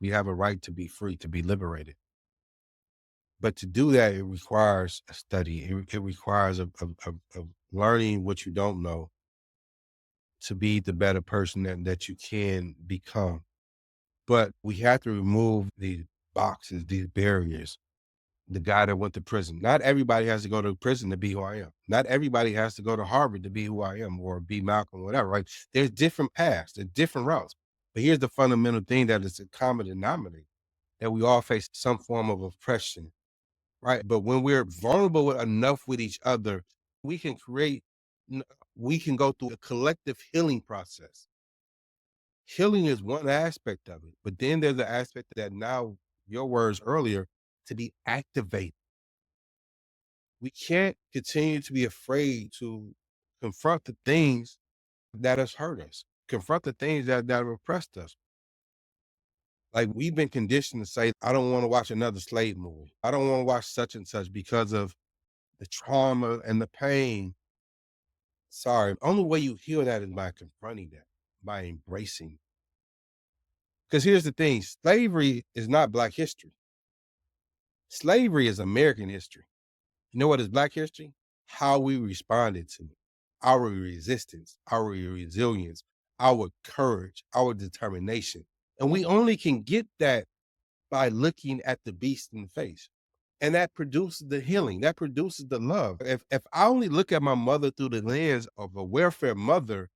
We have a right to be free, to be liberated. But to do that, it requires a study. It requires of learning what you don't know to be the better person that you can become. But we have to remove these boxes, these barriers. The guy that went to prison. Not everybody has to go to prison to be who I am. Not everybody has to go to Harvard to be who I am or be Malcolm, whatever, right? There's different paths, there's different routes. But here's the fundamental thing that is a common denominator, that we all face some form of oppression, right? But when we're vulnerable enough with each other, we can create, n- we can go through a collective healing process. Healing is one aspect of it, but then there's the aspect that now, your words earlier, to be activated. We can't continue to be afraid to confront the things that has hurt us, confront the things that have oppressed us. Like, we've been conditioned to say, I don't want to watch another slave movie. I don't want to watch such and such because of the trauma and the pain. Sorry. Only way you heal that is by confronting that, by embracing. Because here's the thing, slavery is not Black history. Slavery is American history. You know what is Black history? How we responded to it, our resistance, our resilience, our courage, our determination. And we only can get that by looking at the beast in the face. And that produces the healing, that produces the love. If I only look at my mother through the lens of a welfare mother,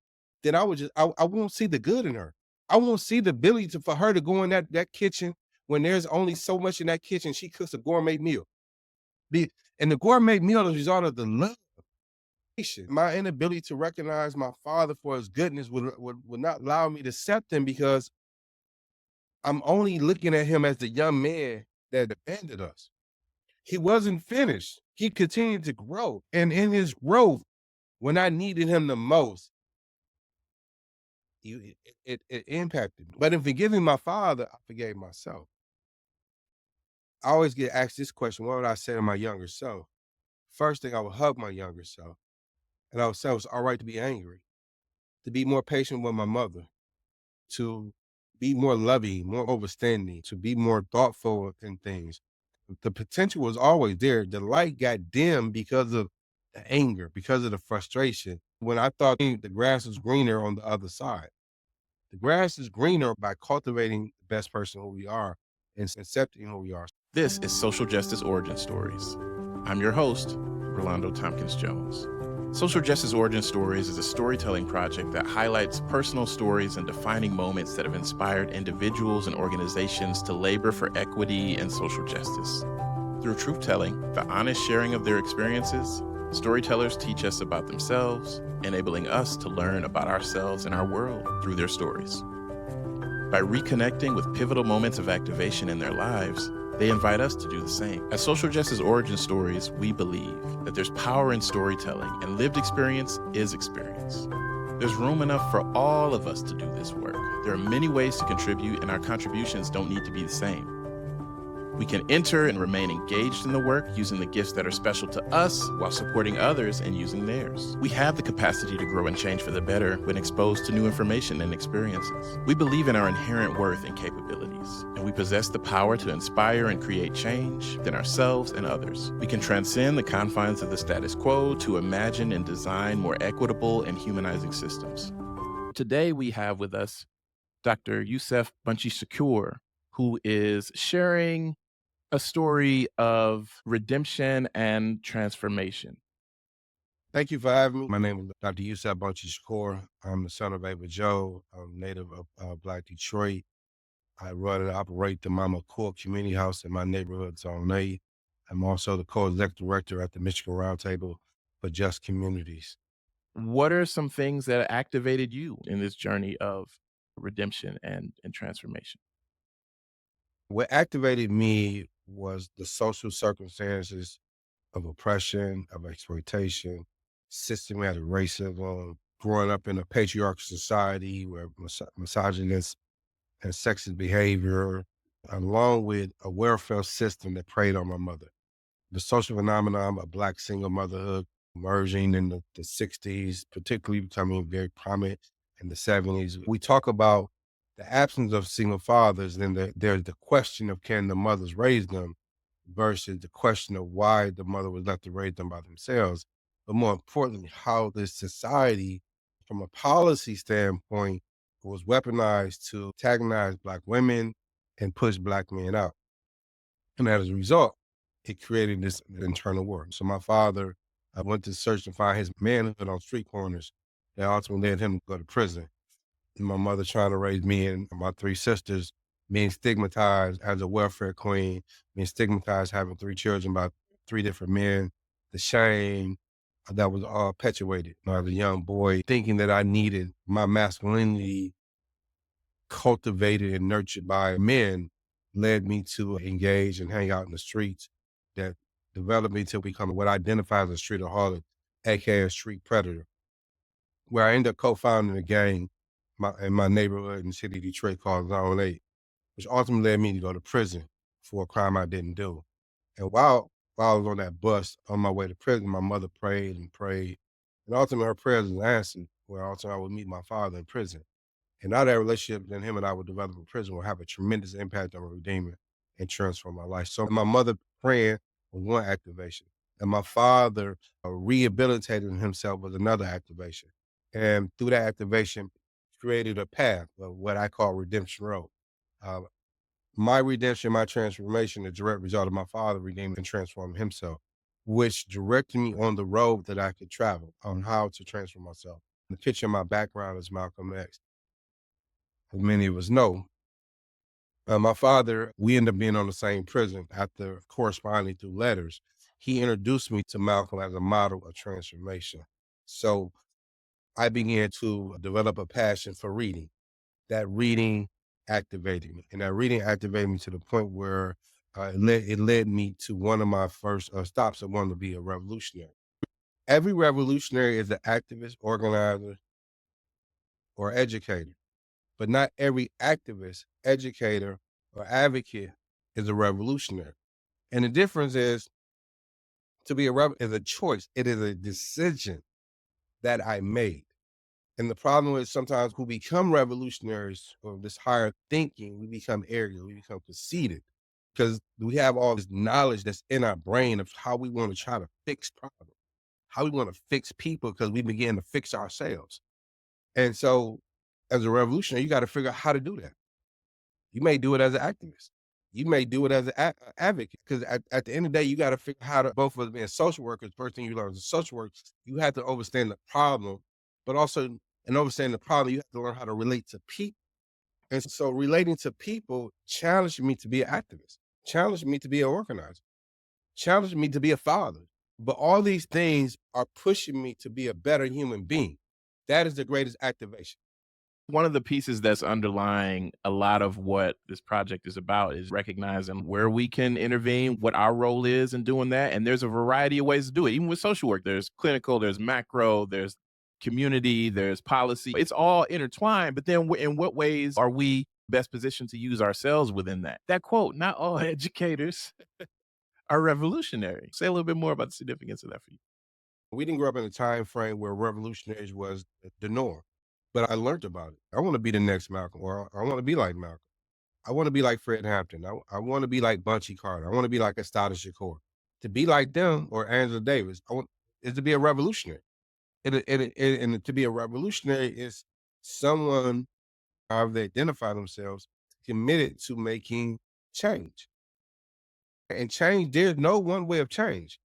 then I won't see the good in her. I won't see the ability for her to go in that kitchen when there's only so much in that kitchen. She cooks a gourmet meal. And the gourmet meal is a result of the love. My inability to recognize my father for his goodness would not allow me to accept him, because I'm only looking at him as the young man that abandoned us. He wasn't finished. He continued to grow. And in his growth, when I needed him the most, it impacted me. But in forgiving my father, I forgave myself. I always get asked this question: what would I say to my younger self? First thing, I would hug my younger self. And I would say it's all right to be angry, to be more patient with my mother, to be more loving, more understanding, to be more thoughtful in things. The potential was always there. The light got dim because of the anger, because of the frustration. When I thought the grass was greener on the other side, the grass is greener by cultivating the best person who we are and accepting who we are. This is Social Justice Origin Stories. I'm your host, Rolando Tompkins Jones. Social Justice Origin Stories is a storytelling project that highlights personal stories and defining moments that have inspired individuals and organizations to labor for equity and social justice. Through truth-telling, the honest sharing of their experiences, storytellers teach us about themselves, enabling us to learn about ourselves and our world through their stories. By reconnecting with pivotal moments of activation in their lives, they invite us to do the same. At Social Justice Origin Stories, we believe that there's power in storytelling, and lived experience is experience. There's room enough for all of us to do this work. There are many ways to contribute, and our contributions don't need to be the same. We can enter and remain engaged in the work using the gifts that are special to us while supporting others and using theirs. We have the capacity to grow and change for the better when exposed to new information and experiences. We believe in our inherent worth and capabilities, and we possess the power to inspire and create change within ourselves and others. We can transcend the confines of the status quo to imagine and design more equitable and humanizing systems. Today we have with us Dr. Yusef Bunchy Shakur, who is sharing a story of redemption and transformation. Thank you for having me. My name is Dr. Yusef Bunchy Shakur. I'm the son of Ava Joe. I'm native of Black Detroit. I run and operate the Mama Court Community House in my neighborhood, Zone A. I'm also the co-executive director at the Michigan Roundtable for Just Communities. What are some things that activated you in this journey of redemption and transformation? What activated me was the social circumstances of oppression, of exploitation, systematic racism, growing up in a patriarchal society where misogynist and sexist behavior, along with a welfare system that preyed on my mother. The social phenomenon of Black single motherhood emerging in the 60s, particularly becoming very prominent in the 70s. We talk about the absence of single fathers, then there's the question of can the mothers raise them versus the question of why the mother was left to raise them by themselves. But more importantly, how this society, from a policy standpoint, was weaponized to antagonize Black women and push Black men out. And as a result, it created this internal war. So my father, I went to search and find his manhood on street corners that ultimately led him to go to prison. And my mother trying to raise me and my three sisters, being stigmatized as a welfare queen, being stigmatized having three children by three different men, the shame that was all perpetuated. When I was a young boy, thinking that I needed my masculinity cultivated and nurtured by men led me to engage and hang out in the streets that developed me to become what I identify as a streetaholic, aka a street predator, where I ended up co-founding a gang in my neighborhood in the city of Detroit called Zone 8, which ultimately led me to go to prison for a crime I didn't do. And while I was on that bus on my way to prison, my mother prayed and prayed. And ultimately her prayers was answered, where ultimately I would meet my father in prison. And now that relationship that him and I would develop in prison will have a tremendous impact on redeeming and transform my life. So my mother praying was one activation, and my father rehabilitating himself was another activation. And through that activation, created a path of what I call redemption road. Uh, my redemption, my transformation, the direct result of my father redeeming and transforming himself, which directed me on the road that I could travel on how to transform myself. The picture of my background is Malcolm X, as many of us know. My father, we ended up being on the same prison after corresponding through letters. He introduced me to Malcolm as a model of transformation. So I began to develop a passion for reading. That reading activated me, and that reading activated me to the point where it led me to one of my first stops. I wanted to be a revolutionary. Every revolutionary is an activist, organizer, or educator. But not every activist, educator, or advocate is a revolutionary. And the difference is to be a rebel is a choice. It is a decision that I made. And the problem is sometimes who become revolutionaries or this higher thinking, we become arrogant, we become conceited because we have all this knowledge that's in our brain of how we want to try to fix problems, how we want to fix people because we begin to fix ourselves. And so as a revolutionary, you got to figure out how to do that. You may do it as an activist. You may do it as an advocate because at the end of the day, you got to figure how to, both of us being social workers, first thing you learn as a social worker, you have to understand the problem, but also in understanding the problem, you have to learn how to relate to people. And so relating to people challenged me to be an activist, challenged me to be an organizer, challenged me to be a father. But all these things are pushing me to be a better human being. That is the greatest activation. One of the pieces that's underlying a lot of what this project is about is recognizing where we can intervene, what our role is in doing that. And there's a variety of ways to do it. Even with social work, there's clinical, there's macro, there's community, there's policy. It's all intertwined. But then in what ways are we best positioned to use ourselves within that? That quote, not all educators are revolutionary. Say a little bit more about the significance of that for you. We didn't grow up in a time frame where revolutionaries was the norm, but I learned about it. I want to be the next Malcolm, or I want to be like Malcolm. I want to be like Fred Hampton. I want to be like Bunchy Carter. I want to be like Estada Shakur. To be like them or Angela Davis, I want is to be a revolutionary. And to be a revolutionary is someone, however they identify themselves, committed to making change. And change, there's no one way of change.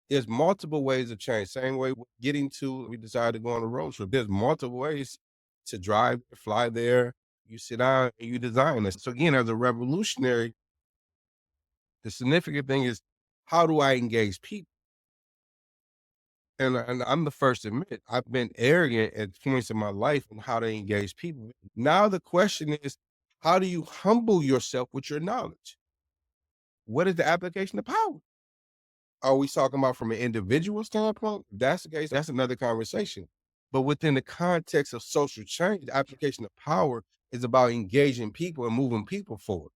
There's multiple ways of change. Same way with getting to, we decided to go on a road trip. There's multiple ways to drive, fly there. You sit down and you design this. So again, as a revolutionary, the significant thing is how do I engage people? And I'm the first to admit I've been arrogant at points in my life on how to engage people. Now the question is, how do you humble yourself with your knowledge? What is the application of power? Are we talking about from an individual standpoint? If that's the case, that's another conversation. But within the context of social change, the application of power is about engaging people and moving people forward.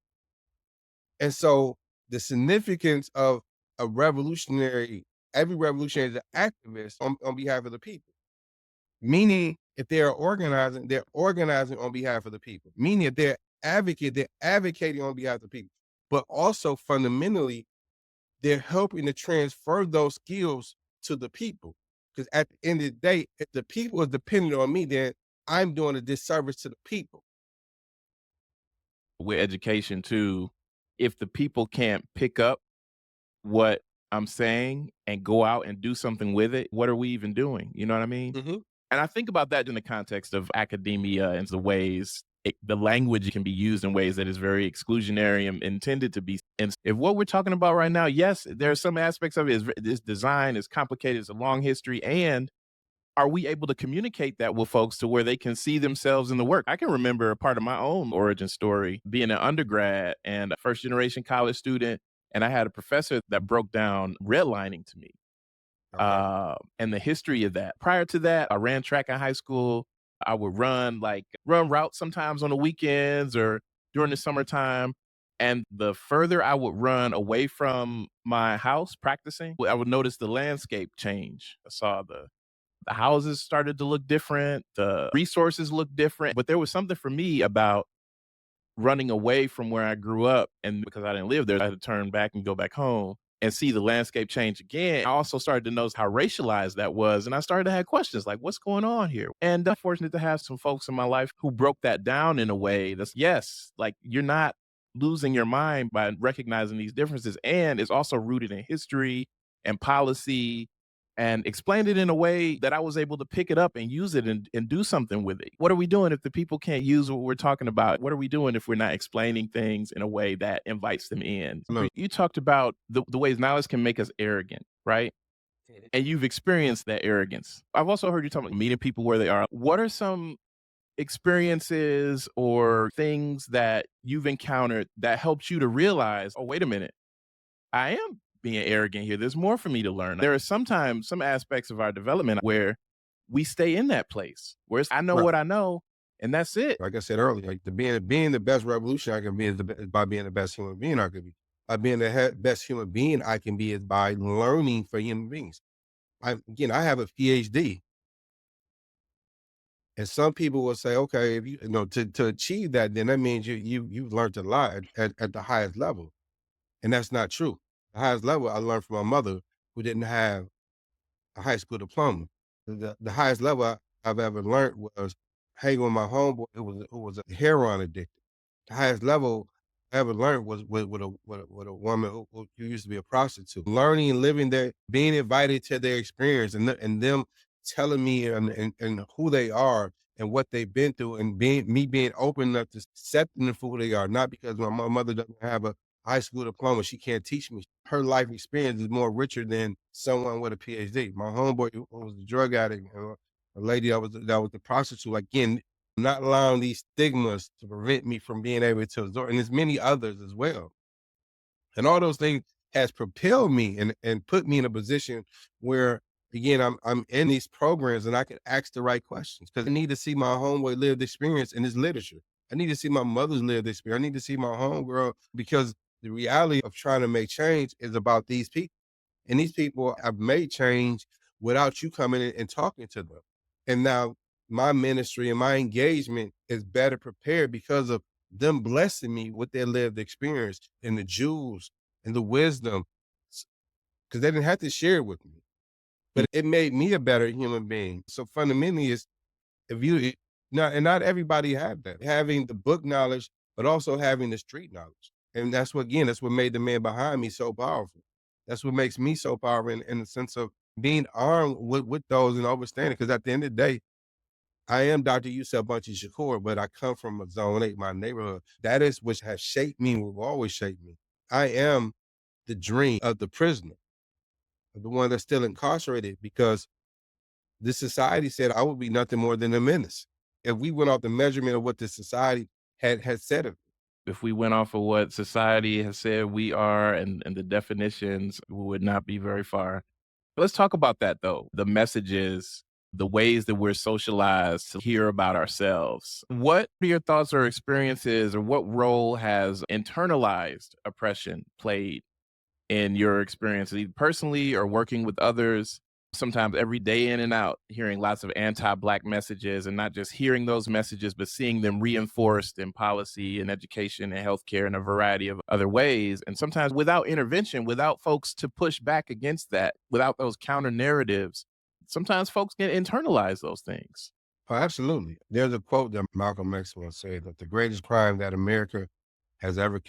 And so the significance of a revolutionary, every revolutionary is an activist on behalf of the people. Meaning If they're organizing on behalf of the people, meaning if they're advocating on behalf of the people, but also fundamentally, they're helping to transfer those skills to the people. Because at the end of the day, if the people is dependent on me, then I'm doing a disservice to the people. With education too, if the people can't pick up what I'm saying and go out and do something with it, what are we even doing? You know what I mean? Mhm. And I think about that in the context of academia and the ways the language can be used in ways that is very exclusionary and intended to be. And if what we're talking about right now, yes, there are some aspects of it. This design is complicated, it's a long history, and are we able to communicate that with folks to where they can see themselves in the work? I can remember a part of my own origin story being an undergrad and a first generation college student. And I had a professor that broke down redlining to me Okay. and the history of that. Prior to that, I ran track in high school. I would run routes sometimes on the weekends or during the summertime. And the further I would run away from my house practicing, I would notice the landscape change. I saw the houses started to look different, the resources looked different, but there was something for me about running away from where I grew up, and because I didn't live there, I had to turn back and go back home and see the landscape change again. I also started to notice how racialized that was, and I started to have questions like, "What's going on here?" And I'm fortunate to have some folks in my life who broke that down in a way that's yes, like you're not losing your mind by recognizing these differences, and it's also rooted in history and policy and explained it in a way that I was able to pick it up and use it and do something with it. What are we doing if the people can't use what we're talking about? What are we doing if we're not explaining things in a way that invites them in? No. You talked about the ways knowledge can make us arrogant, right? And you've experienced that arrogance. I've also heard you talk about meeting people where they are. What are some experiences or things that you've encountered that helped you to realize, oh, wait a minute, I am being arrogant here. There's more for me to learn. There are sometimes some aspects of our development where we stay in that place where I know Right. what I know and that's it. Like I said earlier, like being the best revolutionary I can be is by being the best human being I can be. By being the best human being I can be is by learning for human beings. I have a PhD, and some people will say, okay, if to achieve that, then that means you've learned a lot at the highest level, and that's not true. The highest level I learned from my mother, who didn't have a high school diploma. The highest level I've ever learned was hanging with my homeboy who was a heroin addict. The highest level I ever learned was with a woman who used to be a prostitute. Learning and living there, being invited to their experience and them telling me and who they are and what they've been through and being open enough to accepting them for who they are. Not because my mother doesn't have a high school diploma, she can't teach me. Her life experience is more richer than someone with a PhD. My homeboy who was a drug addict, a lady that was the prostitute. Again, not allowing these stigmas to prevent me from being able to absorb, and there's many others as well. And all those things has propelled me and put me in a position where again I'm in these programs and I can ask the right questions because I need to see my homeboy lived experience in his literature. I need to see my mother's lived experience. I need to see my homegirl because the reality of trying to make change is about these people. And these people have made change without you coming in and talking to them. And now my ministry and my engagement is better prepared because of them blessing me with their lived experience and the jewels and the wisdom because they didn't have to share it with me. But it made me a better human being. So fundamentally, it's if you not everybody have that. Having the book knowledge, but also having the street knowledge. And that's what made the man behind me so powerful. That's what makes me so powerful in the sense of being armed with those and understanding. Because at the end of the day, I am Dr. Yusef Bunchy Shakur, but I come from a zone 8, my neighborhood. That is which has shaped me, will always shape me. I am the dream of the prisoner, of the one that's still incarcerated because this society said I would be nothing more than a menace. If we went off the measurement of what the society had said of me. If we went off of what society has said we are and the definitions, we would not be very far. But let's talk about that though. The messages, the ways that we're socialized to hear about ourselves. What are your thoughts or experiences, or what role has internalized oppression played in your experiences, either personally or working with others? sometimes every day in and out, hearing lots of anti-Black messages, and not just hearing those messages, but seeing them reinforced in policy and education and healthcare and a variety of other ways. And sometimes without intervention, without folks to push back against that, without those counter narratives, sometimes folks can internalize those things. Oh, absolutely. There's a quote that Malcolm X once said that the greatest crime that America has ever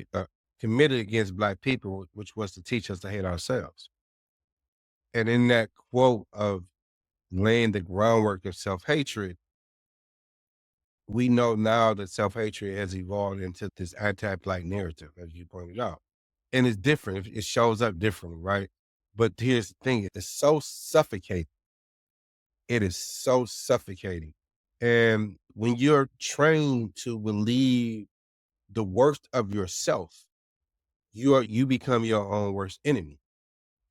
committed against Black people, which was to teach us to hate ourselves. And in that quote of laying the groundwork of self-hatred, we know now that self-hatred has evolved into this anti-Black narrative, as you pointed out. And it's different. It shows up differently, right? But here's the thing, it's so suffocating. It is so suffocating. And when you're trained to believe the worst of yourself, you become your own worst enemy.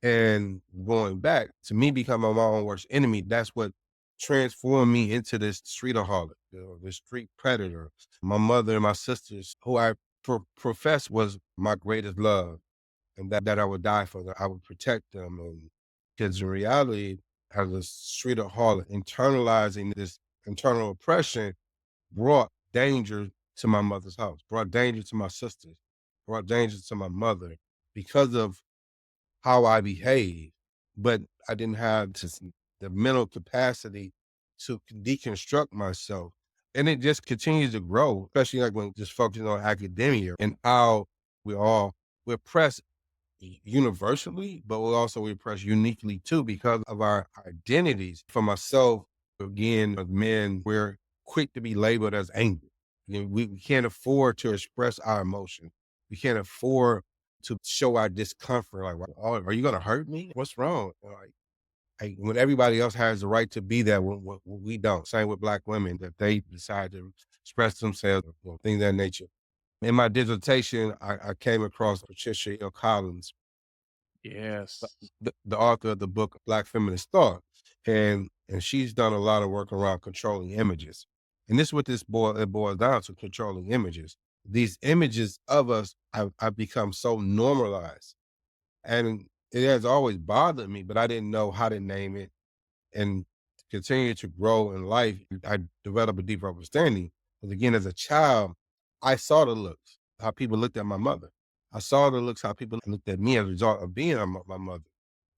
And going back to me becoming my own worst enemy, that's what transformed me into this streetaholic, the street predator. My mother and my sisters, who I professed was my greatest love, and that I would die for them. I would protect them. And because in reality, as a streetaholic, internalizing this internal oppression brought danger to my mother's house, brought danger to my sisters, brought danger to my mother because of how I behave, but I didn't have the mental capacity to deconstruct myself. And it just continues to grow, especially like when just focusing on academia and how we're pressed universally, but we're also repressed uniquely too because of our identities. For myself, again, as men, we're quick to be labeled as angry. You know, we can't afford to express our emotion. We can't afford to show our discomfort. Like, oh, are you going to hurt me? What's wrong? Like, when everybody else has the right to be there, when we don't. Same with Black women, that they decide to express themselves, things of that nature. In my dissertation, I came across Patricia Hill Collins, Yes. the author of the book Black Feminist Thought, and she's done a lot of work around controlling images. And this is what it boils down to: controlling images. These images of us have become so normalized, and it has always bothered me, but I didn't know how to name it. And to continue to grow in life, I developed a deeper understanding. Because again, as a child, I saw the looks, how people looked at my mother. I saw the looks, how people looked at me as a result of being my mother.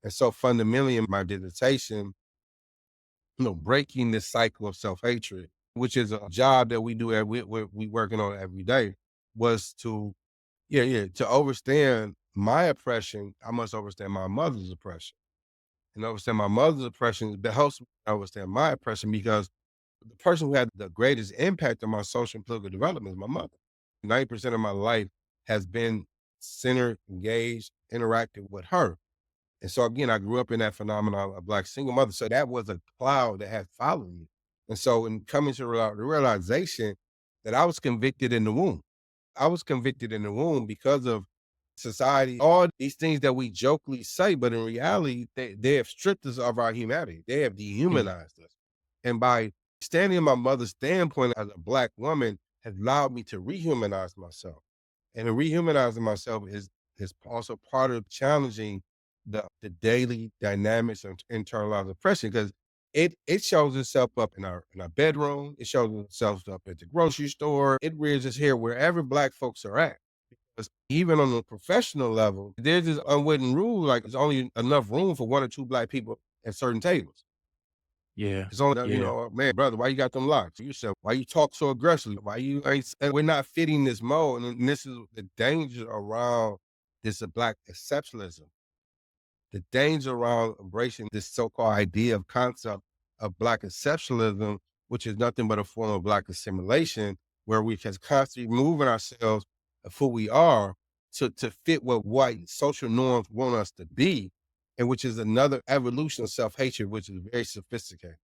And so fundamentally in my dissertation, breaking this cycle of self-hatred, which is a job that we do, we working on every day, was to, to understand my oppression, I must understand my mother's oppression. And understand my mother's oppression, that helps me understand my oppression because the person who had the greatest impact on my social and political development is my mother. 90% of my life has been centered, engaged, interacting with her. And so again, I grew up in that phenomenon of Black single mother. So that was a cloud that had followed me. And so in coming to the realization that I was convicted in the womb, I was convicted in the womb because of society, all these things that we jokingly say, but in reality, they have stripped us of our humanity. They have Mm. dehumanized us. And by standing in my mother's standpoint as a Black woman has allowed me to rehumanize myself. And in rehumanizing myself is also part of challenging the daily dynamics of internalized oppression because it shows itself up in our bedroom, it shows itself up at the grocery store, it rears its head wherever Black folks are at. 'Cause even on the professional level, there's this unwritten rule, like there's only enough room for one or two Black people at certain tables. Yeah. It's only, Yeah. man, brother, why you got them locks? You said, why you talk so aggressively? Why you ain't, and we're not fitting this mold. And this is the danger around this Black exceptionalism, the danger around embracing this so-called idea of concept of Black exceptionalism, which is nothing but a form of Black assimilation, where we can constantly moving ourselves of who we are to fit what white social norms want us to be, and which is another evolution of self-hatred, which is very sophisticated.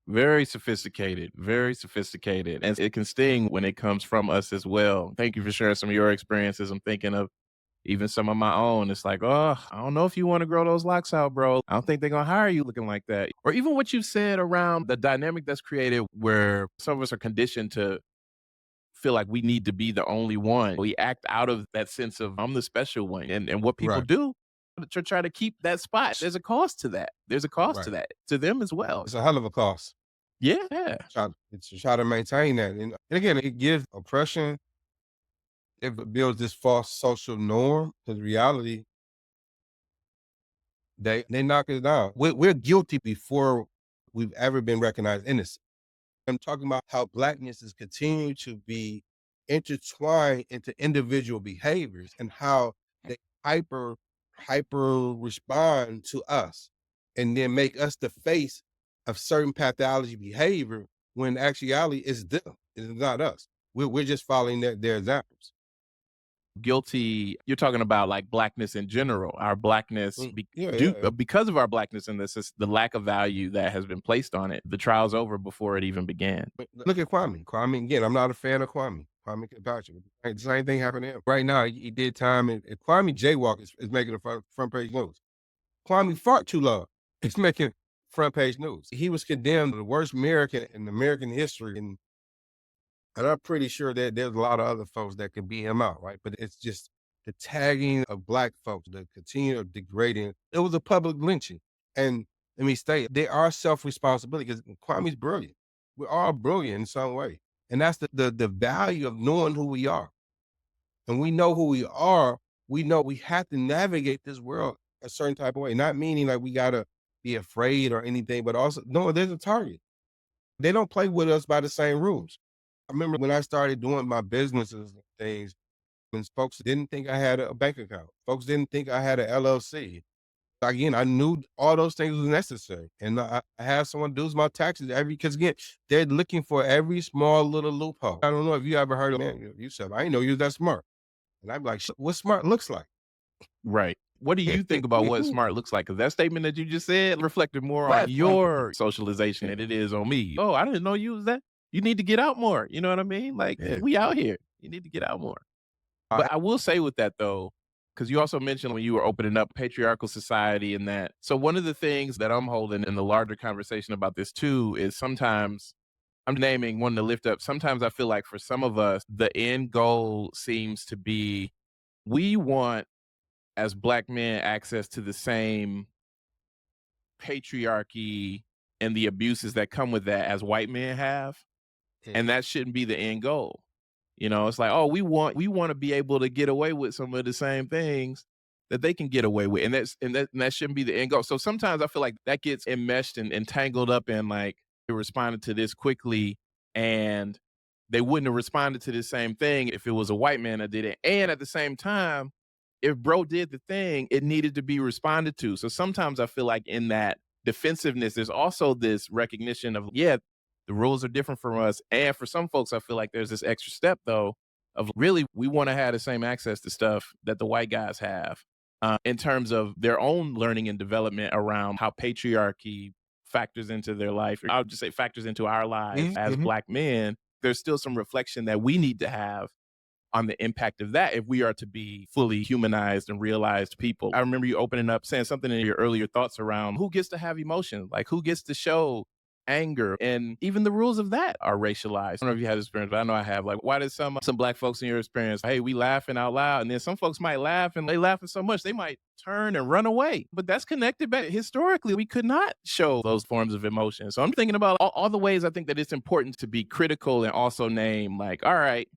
Very sophisticated, very sophisticated. And it can sting when it comes from us as well. Thank you for sharing some of your experiences. I'm thinking of even some of my own. It's like, oh, I don't know if you want to grow those locks out, bro. I don't think they're going to hire you looking like that. Or even what you said around the dynamic that's created where some of us are conditioned to feel like we need to be the only one. We act out of that sense of I'm the special one. And what people Right. do to try to keep that spot. There's a cost to that. There's a cost to Right. that, to them as well. It's a hell of a cost Yeah. to try to maintain that. And again, it gives oppression. It builds this false social norm because reality, they knock it down. We're guilty before we've ever been recognized innocent. I'm talking about how Blackness is continuing to be intertwined into individual behaviors and how they hyper respond to us and then make us the face of certain pathology behavior when actuality is them. It's not us. We're just following their examples. Guilty, you're talking about like Blackness in general, our Blackness Yeah, yeah. because of our Blackness in this is the lack of value that has been placed on it. The trial's over before it even began. But look at Kwame. Kwame, again, I'm not a fan of Kwame. Kwame Patriarchy. The same thing happened to him. Right now, he did time, and Kwame Jaywalk is making the front page news. Kwame fart too long. It's making front page news. He was condemned the worst American in American history, and I'm pretty sure that there's a lot of other folks that can beat him out, right? But it's just the tagging of Black folks, the continued degrading. It was a public lynching. And let me state, they are self-responsibility because Kwame's brilliant. We're all brilliant in some way. And that's the value of knowing who we are. And we know who we are. We know we have to navigate this world a certain type of way. Not meaning like we got to be afraid or anything, but also, no, there's a target. They don't play with us by the same rules. I remember when I started doing my businesses and things, when folks didn't think I had a bank account. Folks didn't think I had a LLC. Again, I knew all those things was necessary. And I had someone do my taxes because again, they're looking for every small little loophole. I don't know if you ever heard of man, Yusef. I didn't know you was that smart. And I'm like, what smart looks like? Right. What do you think about what smart looks like? Because that statement that you just said reflected more on Right. your socialization than it is on me. Oh, I didn't know you was that. You need to get out more. You know what I mean? Like, Yeah. we out here. You need to get out more. But I will say with that though, because you also mentioned when you were opening up patriarchal society and that. So one of the things that I'm holding in the larger conversation about this too is sometimes I'm naming one to lift up. Sometimes I feel like for some of us, the end goal seems to be we want as Black men access to the same patriarchy and the abuses that come with that as white men have. And that shouldn't be the end goal. You know, it's like, oh, we want to be able to get away with some of the same things that they can get away with. And that shouldn't be the end goal. So sometimes I feel like that gets enmeshed and tangled up in like they responded to this quickly and they wouldn't have responded to the same thing if it was a white man that did it. And at the same time, if bro did the thing, it needed to be responded to. So sometimes I feel like in that defensiveness, there's also this recognition of, yeah, the rules are different from us. And for some folks, I feel like there's this extra step though of really we want to have the same access to stuff that the white guys have in terms of their own learning and development around how patriarchy factors into their life. I would just say factors into our lives as Black men. There's still some reflection that we need to have on the impact of that if we are to be fully humanized and realized people. I remember you opening up saying something in your earlier thoughts around who gets to have emotions, like who gets to show anger, and even the rules of that are racialized. I don't know if you have this experience, but I know I have. Like, why did some Black folks in your experience, hey, we laughing out loud, and then some folks might laugh and they laughing so much they might turn and run away. But that's connected back historically. We could not show those forms of emotion. So I'm thinking about all the ways I think that it's important to be critical and also name like, all right,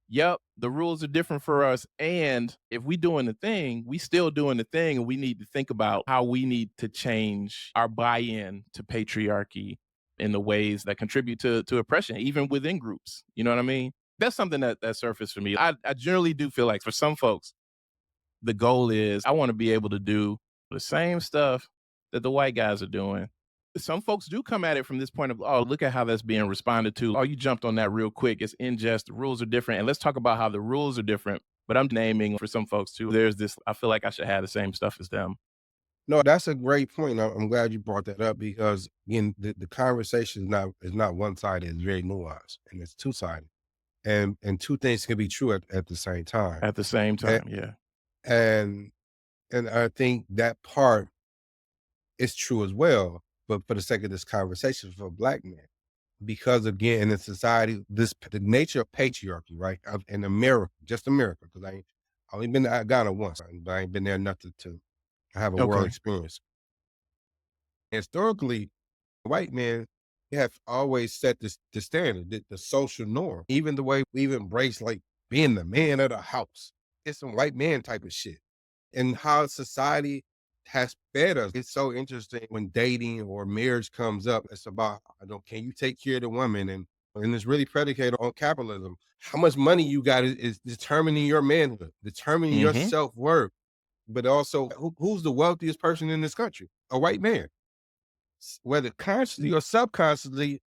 yep, the rules are different for us. And if we doing the thing, we still doing the thing. And we need to think about how we need to change our buy-in to patriarchy in the ways that contribute to oppression, even within groups. You know what I mean? That's something that surfaced for me. I generally do feel like for some folks, the goal is I want to be able to do the same stuff that the white guys are doing. Some folks do come at it from this point of, oh, look at how that's being responded to. Oh, you jumped on that real quick. It's ingest. The rules are different. And let's talk about how the rules are different. But I'm naming for some folks too, there's this, I feel like I should have the same stuff as them. No, that's a great point. I'm glad you brought that up because again, the conversation is not one sided. It's very nuanced and it's two sided, and two things can be true at the same time. At the same And time, yeah. and and I think that part is true as well. But for the sake of this conversation, for Black men, because again, in a society, the nature of patriarchy, right? In America, just America, because I only been to Ghana once, but I ain't been there enough to. I have a world Okay. experience. Historically, white men have always set the standard, the social norm. Even the way we've embraced like being the man of the house. It's some white man type of shit. And how society has fed us. It's so interesting when dating or marriage comes up. It's about, I don't, can you take care of the woman? And it's really predicated on capitalism. How much money you got is determining your manhood, determining your Mm-hmm. self-worth. But also, who's the wealthiest person in this country? A white man. Whether consciously or subconsciously,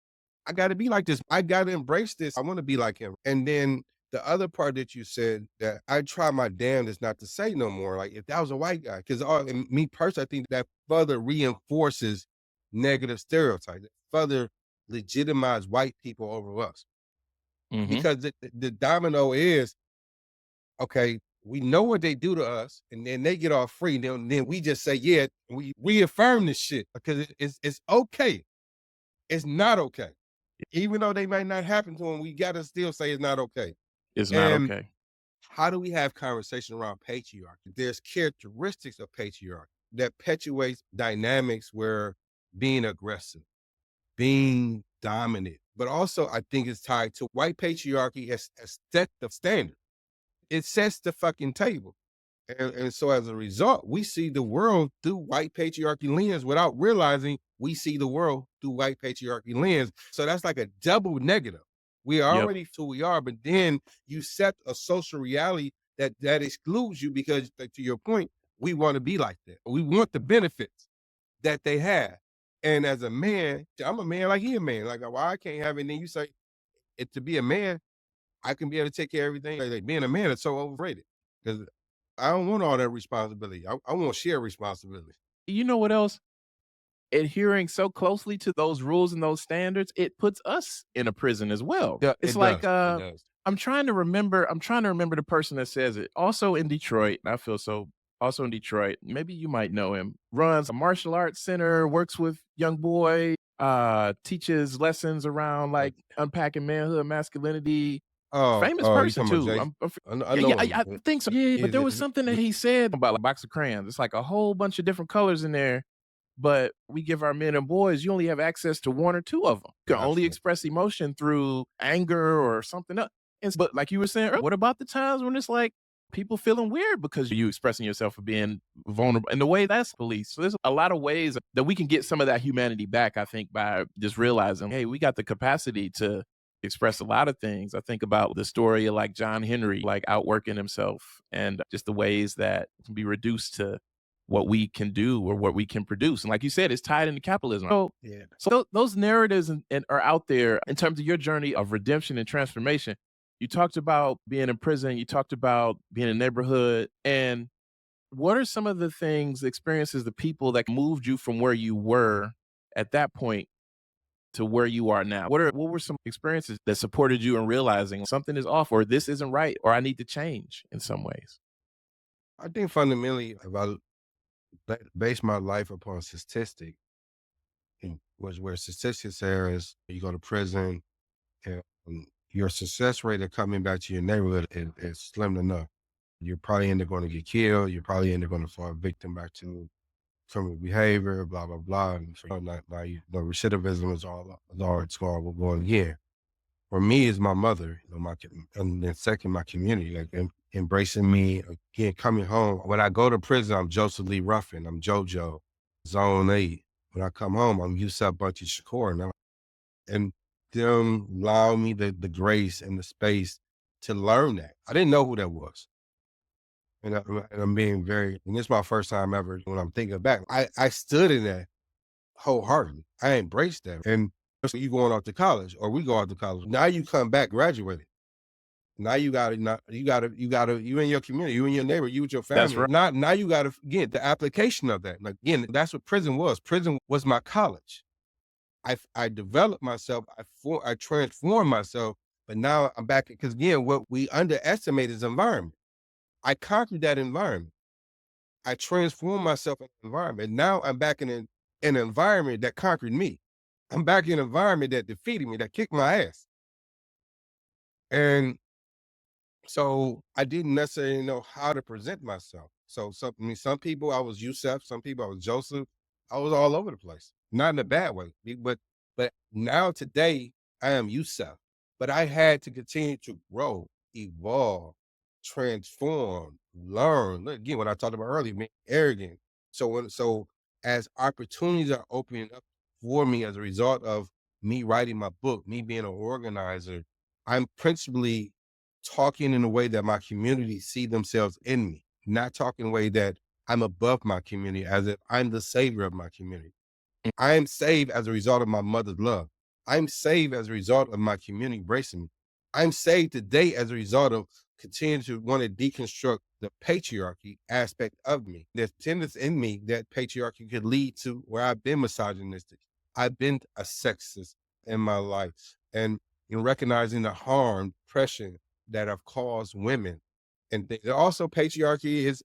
I got to be like this. I got to embrace this. I want to be like him. And then the other part that you said that I try my damnedest not to say no more. Like if that was a white guy, because me personally, I think that further reinforces negative stereotypes, it further legitimize white people over us. Mm-hmm. Because the domino is, okay, we know what they do to us, and then they get off free. Then we just say, yeah, we reaffirm this shit because it's okay. It's not okay. Even though they might not happen to them, we gotta still say it's not okay. It's not And okay. how do we have conversation around patriarchy? There's characteristics of patriarchy that perpetuates dynamics where being aggressive, being dominant, but also I think it's tied to white patriarchy has set the standard. It sets the fucking table. And so as a result, we see the world through white patriarchy lens without realizing we see the world through white patriarchy lens. So that's like a double negative. We are Yep. already who we are, but then you set a social reality that excludes you because, like, to your point, we want to be like that. We want the benefits that they have. And as a man, I'm a man like he a man. Like, why I can't have it? And then you say, to be a man, I can be able to take care of everything. Like being a man is so overrated because I don't want all that responsibility. I want to share responsibility. You know what else? Adhering so closely to those rules and those standards, it puts us in a prison as well. Yeah, It's it like, does. It does. I'm trying to remember the person that says it. Also in Detroit, I feel so also in Detroit, maybe you might know him, runs a martial arts center, works with young boys, teaches lessons around Uh, like unpacking manhood, masculinity. Famous you person talking about too. Jay? I Yeah, yeah, know him. I think so. Yeah, but Is there it? was something that he said about like box of crayons. It's like a whole bunch of different colors in there, but we give our men and boys, you only have access to one or two of them. You can only Absolutely. express emotion through anger or something else. But like you were saying, what about the times when it's like people feeling weird because you expressing yourself for being vulnerable and the way that's police. So there's a lot of ways that we can get some of that humanity back, I think, by just realizing, hey, we got the capacity to express a lot of things. I think about the story of like John Henry, like outworking himself and just the ways that can be reduced to what we can do or what we can produce. And like you said, it's tied into capitalism. Yeah. So those narratives and are out there in terms of your journey of redemption and transformation. You talked about being in prison, you talked about being in a neighborhood. And what are some of the things, experiences, the people that moved you from where you were at that point to where you are now? What were some experiences that supported you in realizing something is off or this isn't right or I need to change in some ways? I think fundamentally, if I base my life upon statistic, was where statistics says you go to prison and your success rate of coming back to your neighborhood is slim enough. You're probably either going to get killed. You're probably either going to fall victim back to criminal behavior, blah, blah, blah. And so now recidivism is all it's going again. For me, is my mother, and then second, my community, like embracing me again, coming home. When I go to prison, I'm Joseph Lee Ruffin. I'm JoJo, Zone 8. When I come home, I'm Yusef Bunchy Shakur. And them allow me the grace and the space to learn that. I didn't know who that was. And I'm being and this is my first time ever when I'm thinking back. I stood in that wholeheartedly. I embraced that. And so you going off to college or we go off to college. Now you come back graduated. Now you in your community, you in your neighbor, you with your That's family. right. Now you gotta get the application of that. Like again, that's what prison was. Prison was my college. I developed myself, I transformed myself, but now I'm back because again, what we underestimate is environment. I conquered that environment. I transformed myself in an environment. Now I'm back in an environment that conquered me. I'm back in an environment that defeated me, that kicked my ass. And So I didn't necessarily know how to present myself. So some people I was Yusef, some people I was Joseph. I was all over the place. Not in a bad way. But now today I am Yusef. But I had to continue to grow, evolve, transform, learn. Look, again, what I talked about earlier, being arrogant. So as opportunities are opening up for me as a result of me writing my book, me being an organizer, I'm principally talking in a way that my community see themselves in me, not talking in a way that I'm above my community, as if I'm the savior of my community. I am saved as a result of my mother's love. I'm saved as a result of my community embracing me. I'm saved today as a result of continuing to want to deconstruct the patriarchy aspect of me. There's tendency in me that patriarchy could lead to where I've been misogynistic. I've been a sexist in my life. And in recognizing the harm, oppression that I've caused women. And also patriarchy is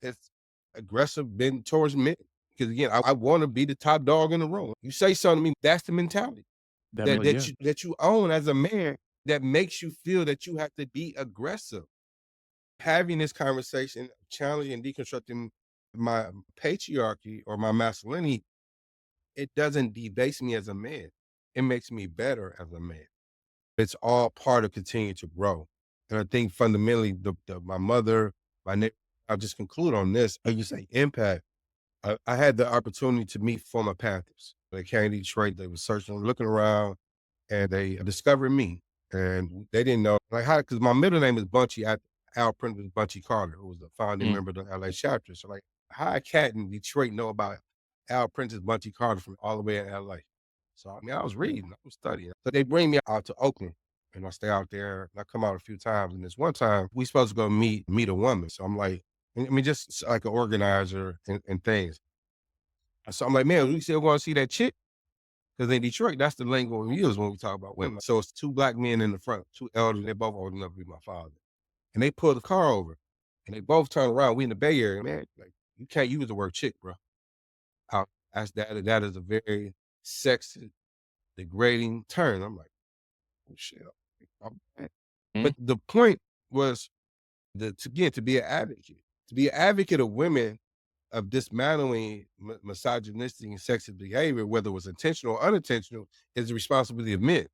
aggressive been towards men. Because again, I want to be the top dog in the room. You say something to me, that's the mentality that Definitely, that yeah. you own as a man that makes you feel that you have to be aggressive. Having this conversation, challenging and deconstructing my patriarchy or my masculinity, it doesn't debase me as a man. It makes me better as a man. It's all part of continuing to grow. And I think fundamentally, my mother, I'll just conclude on this. You say impact. I had the opportunity to meet former Panthers. They came to Detroit. They were searching, looking around, and they discovered me. And they didn't know like how because my middle name is Bunchy. Al Prentice Bunchy Carter, who was the founding Mm. member of the LA chapter. So like, how a cat in Detroit know about Al Prentice Bunchy Carter from all the way in LA? So I mean, I was reading, I was studying. So they bring me out to Oakland. And I stay out there, and I come out a few times. And this one time, we supposed to go meet a woman. So I'm like, I mean, just like an organizer and things. So I'm like, man, we still going to see that chick? Because in Detroit, that's the lingo we use when we talk about women. So it's two black men in the front, two elders. They're both old enough to be my father. And they pull the car over, and they both turn around. We in the Bay Area, man. Like you can't use the word chick, bro. That is a very sexist, degrading term. I'm like, oh shit. I'm bad. Mm. But the point was to be an advocate, of women of dismantling misogynistic and sexist behavior, whether it was intentional or unintentional, is the responsibility of men,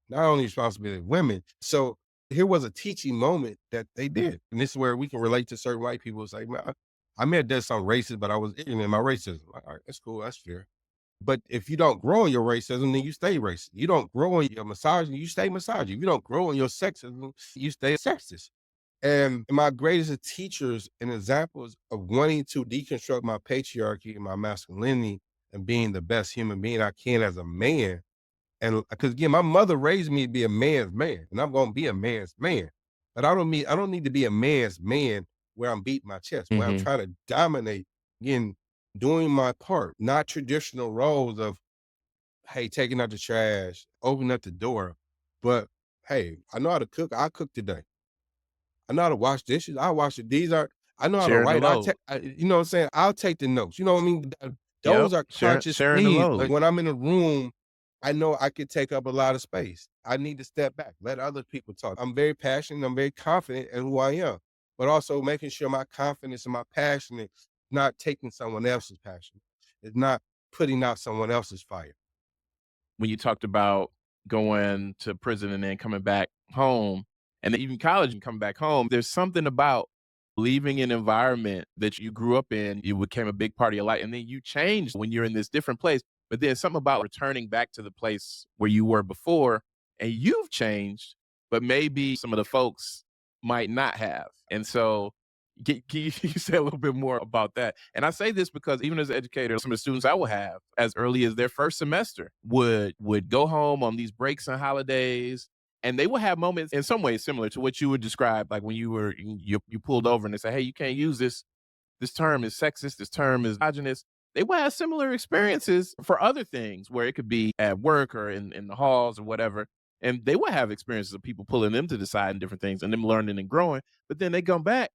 not only responsibility of women. So here was a teaching moment that they did. And this is where we can relate to certain white people. It's like, man, I may have done something racist, but I was ignorant in my racism. Like, all right, that's cool. That's fair. But if you don't grow in your racism, then you stay racist. You don't grow in your misogyny, you stay misogynist. If you don't grow in your sexism, you stay sexist. And my greatest teachers and examples of wanting to deconstruct my patriarchy and my masculinity and being the best human being I can as a man. And because again, my mother raised me to be a man's man, and I'm going to be a man's man. But I don't need to be a man's man where I'm beating my chest, where I'm Mhm. trying to dominate, again, doing my part, not traditional roles of, hey, taking out the trash, opening up the door. But hey, I know how to cook. I cook today. I know how to wash dishes. I wash it. I know how to Sharing the write. load. You know what I'm saying? I'll take the notes. You know what I mean? Yep. Those are Sharing conscious sharing the things. load. When I'm in a room, I know I could take up a lot of space. I need to step back, let other people talk. I'm very passionate. I'm very confident in who I am, but also making sure my confidence and my passion is not taking someone else's passion. It's not putting out someone else's fire. When you talked about going to prison and then coming back home, and then even college and coming back home, there's something about leaving an environment that you grew up in, it became a big part of your life, and then you changed when you're in this different place. But there's something about returning back to the place where you were before, and you've changed, but maybe some of the folks might not have. And so can you you say a little bit more about that? And I say this because even as an educator, some of the students I will have as early as their first semester would go home on these breaks and holidays, and they will have moments in some ways similar to what you would describe, like when you pulled over and they say, "Hey, you can't use this term is sexist, this term is misogynist." They will have similar experiences for other things where it could be at work or in the halls or whatever. And they will have experiences of people pulling them to decide and different things and them learning and growing. But then they come back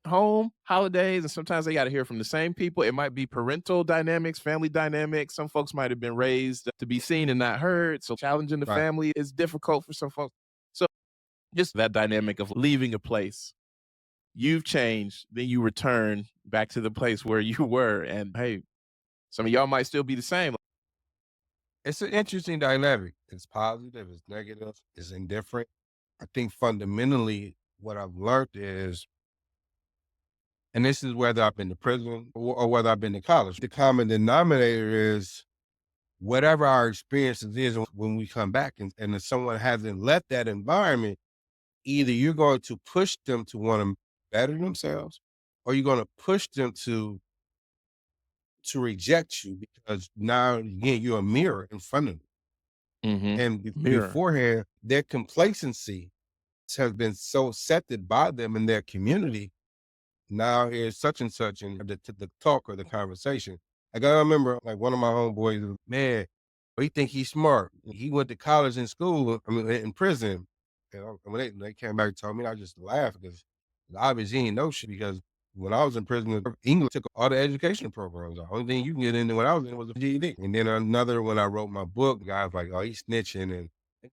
home, holidays, and sometimes they got to hear from the same people. It might be parental dynamics, family dynamics. Some folks might have been raised to be seen and not heard. So challenging the Right. family is difficult for some folks. So Just that dynamic of leaving a place. You've changed, then you return back to the place where you were. And hey, some of y'all might still be the same. It's an interesting dynamic. It's positive, it's negative, it's indifferent. I think fundamentally what I've learned is, and this is whether I've been to prison or whether I've been to college, the common denominator is whatever our experiences is when we come back, and if someone hasn't left that environment, either you're going to push them to want to better themselves, or you're going to push them to reject you, because now again you're a mirror in front of them. And Mirror. beforehand, their complacency has been so accepted by them in their community. Now here's such and such, and the talk or the conversation. Like I remember, like one of my homeboys, man, he think he's smart. He went to college and school, I mean, in prison. You know, when they came back and told me, I just laughed because obviously he ain't know shit. Because when I was in prison, England took all the education programs. The only thing you can get into when I was in was a GED. And then another, when I wrote my book, the guy was like, "Oh, he's snitching,"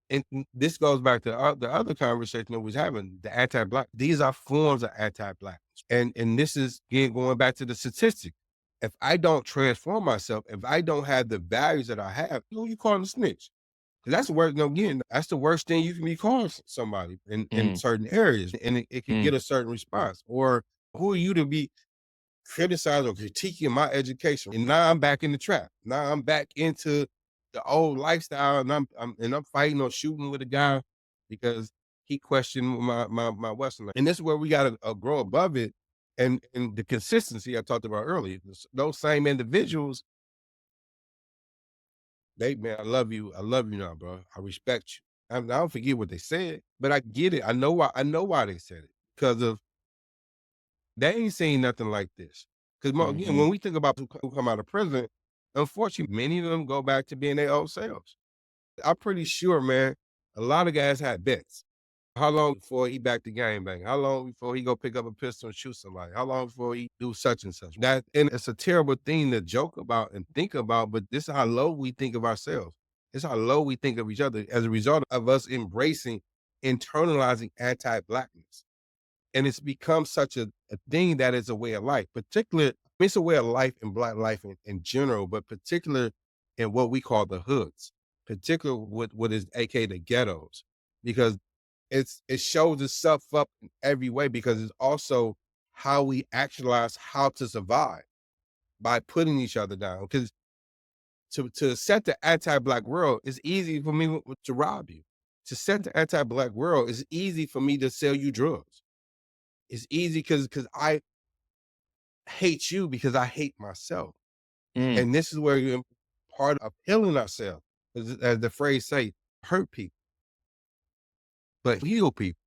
and this goes back to the other conversation that we was having, the anti-Black. These are forms of anti-Blackness. And this is, again, going back to the statistic. If I don't transform myself, if I don't have the values that I have, who you calling a snitch? 'Cause that's the worst, no, again, that's the worst thing you can be calling somebody in Mm, certain areas, and it can mm, get a certain response. Or who are you to be criticizing or critiquing my education? And now I'm back in the trap. Now I'm back into the old lifestyle, and I'm fighting or shooting with a guy because he questioned my Western life. And this is where we gotta grow above it, and the consistency I talked about earlier. Those same individuals, man, I love you now, bro. I respect you. I don't forget what they said, but I get it. I know why they said it, because of they ain't seen nothing like this. Because again, mhm. when we think about who come out of prison, unfortunately, many of them go back to being their old selves. I'm pretty sure, man, a lot of guys had bets. How long before he back the game bang? How long before he go pick up a pistol and shoot somebody? How long before he do such and such? That, and it's a terrible thing to joke about and think about, but this is how low we think of ourselves. It's how low we think of each other as a result of us embracing, internalizing anti-Blackness. And it's become such a thing that is a way of life, particularly, it's a way of life in Black life in general, but particular in what we call the hoods, particular with what is aka the ghettos, because it shows itself up in every way, because it's also how we actualize how to survive by putting each other down. Because to set the anti-Black world, it's easy for me to rob you. To set the anti-Black world, it's easy for me to sell you drugs. It's easy because I hate you because I hate myself. Mm, And this is where you're part of healing ourselves. As the phrase say, hurt people, but heal people.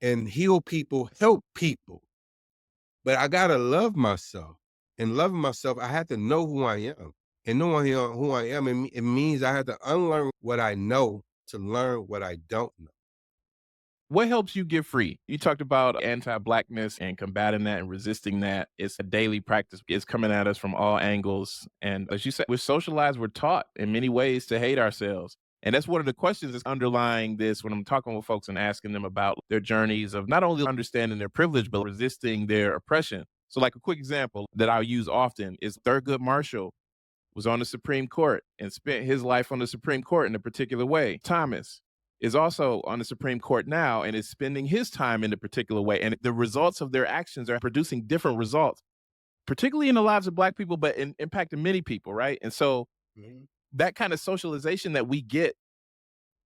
And heal people, help people. But I gotta love myself. And loving myself, I have to know who I am. And knowing who I am, it means I have to unlearn what I know to learn what I don't know. what helps you get free? You talked about anti-Blackness and combating that and resisting that. It's a daily practice. It's coming at us from all angles. And as you said, we're socialized, we're taught in many ways to hate ourselves. And that's one of the questions that's underlying this when I'm talking with folks and asking them about their journeys of not only understanding their privilege, but resisting their oppression. So, like a quick example that I'll use often is Thurgood Marshall was on the Supreme Court and spent his life on the Supreme Court in a particular way. Thomas is also on the Supreme Court now and is spending his time in a particular way. And the results of their actions are producing different results, particularly in the lives of Black people, but impacting many people, right? And so Mhm. that kind of socialization that we get,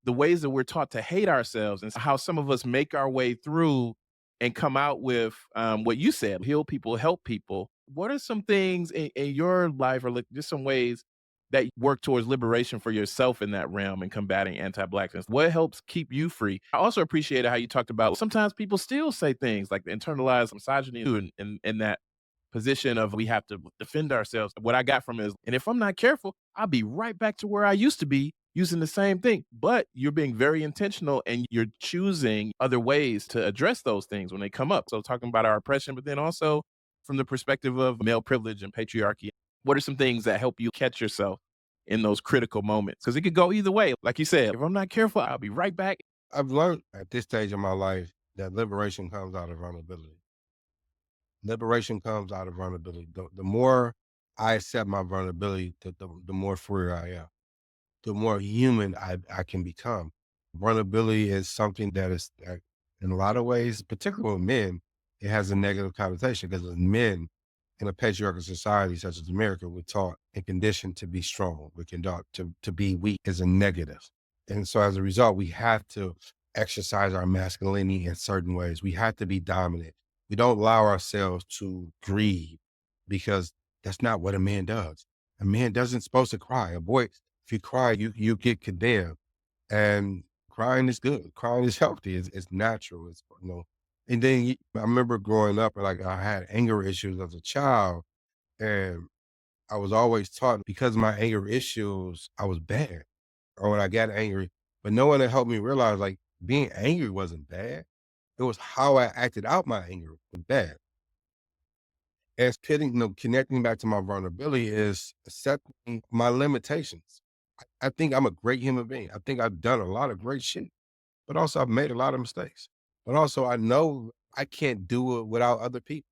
the ways that we're taught to hate ourselves and how some of us make our way through and come out with what you said, heal people, help people. What are some things in your life or like just some ways that you work towards liberation for yourself in that realm and combating anti-Blackness? What helps keep you free? I also appreciated how you talked about sometimes people still say things like the internalized misogyny and that position of we have to defend ourselves. What I got from it is, and if I'm not careful, I'll be right back to where I used to be using the same thing. But you're being very intentional and you're choosing other ways to address those things when they come up. So talking about our oppression, but then also from the perspective of male privilege and patriarchy, what are some things that help you catch yourself in those critical moments? Because it could go either way. Like you said, if I'm not careful, I'll be right back. I've learned at this stage of my life that liberation comes out of vulnerability. Liberation comes out of vulnerability. The more I accept my vulnerability, the more free I am, the more human I can become. Vulnerability is something that is, in a lot of ways, particularly with men, it has a negative connotation because men in a patriarchal society such as America, we're taught and conditioned to be strong. We're conducted to be weak is a negative. And so as a result, we have to exercise our masculinity in certain ways. We have to be dominant. We don't allow ourselves to grieve because that's not what a man does. A man doesn't supposed to cry. A boy, if you cry, you get condemned. And crying is good. Crying is healthy. It's natural. It's, and then I remember growing up, like I had anger issues as a child, and I was always taught because of my anger issues, I was bad. Or when I got angry, but no one had helped me realize like being angry wasn't bad. It was how I acted out my anger was bad. As connecting back to my vulnerability is accepting my limitations. I think I'm a great human being. I think I've done a lot of great shit, but also I've made a lot of mistakes. But also I know I can't do it without other people.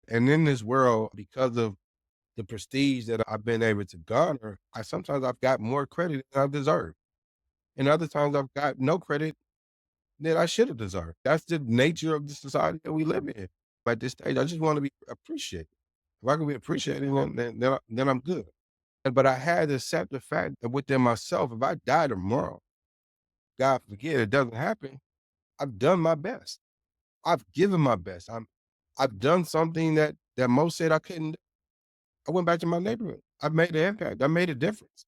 And in this world, because of the prestige that I've been able to garner, I've got more credit than I deserve. And other times I've got no credit that I should have deserved. That's the nature of the society that we live in. At this stage, I just want to be appreciated. If I can be appreciated, then I'm good. But I had to accept the fact that within myself, if I die tomorrow, God forbid it doesn't happen, I've done my best. I've given my best. I've done something that most said I couldn't do. I went back to my neighborhood. I've made an impact. I made a difference.